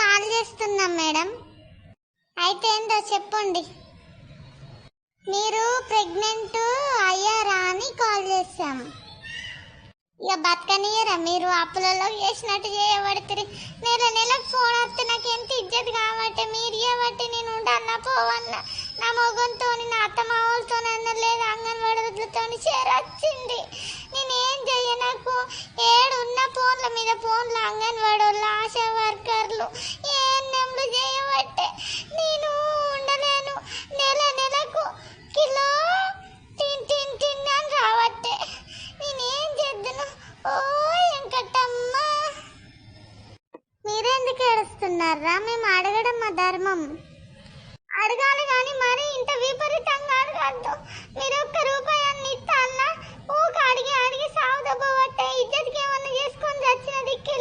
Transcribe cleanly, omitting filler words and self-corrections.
Call చేస్తున్నాం madam. అయితే ఏందో చెప్పండి. మీరు ప్రెగ్నెంట్ అయ్యారా అని కాల్ చేశాం. ఇక బతకనియరా మీరు అప్పులలో చేసినట్టు చేయబడుతుంది. నెల నెలకు ఫోన్ వస్తే నాకు ఎంత ఇజ్జత్ కాబట్టి మీరు ఇవ్వబట్టి నేను ఉండన్నా పోవన్నా. నా మొగంతో నా అత్తమావులతో లేదు అంగన్వాడులతో చేరొచ్చింది. నేనేం చెయ్య, నాకు ఏడున్న ఫోన్ల మీద ఫోన్లు అంగన్వాడి వాళ్ళు ఆశా వర్కర్లు ఏఎన్ఎంలు చేయబట్టే నేను ఉండలేను. నెల నెలకు కిలో తిన్ అని రావట్టే నేనేం చేద్దును. ఓ వెంకటమ్మ, మీరెందుకు ఏడుస్తున్నారా? మేము అడగడం మా ధర్మం. అడగాలి కానీ మరి ఇంత విపరీతంగా అడగద్దు. మీరు ఒక్క రూపాయాన్ని ఇస్తానా ఊక అడిగి అడిగి సాగుదబ్బట్టే ఇజ్జతికి ఏమన్నా చేసుకొని చచ్చిన దిక్కే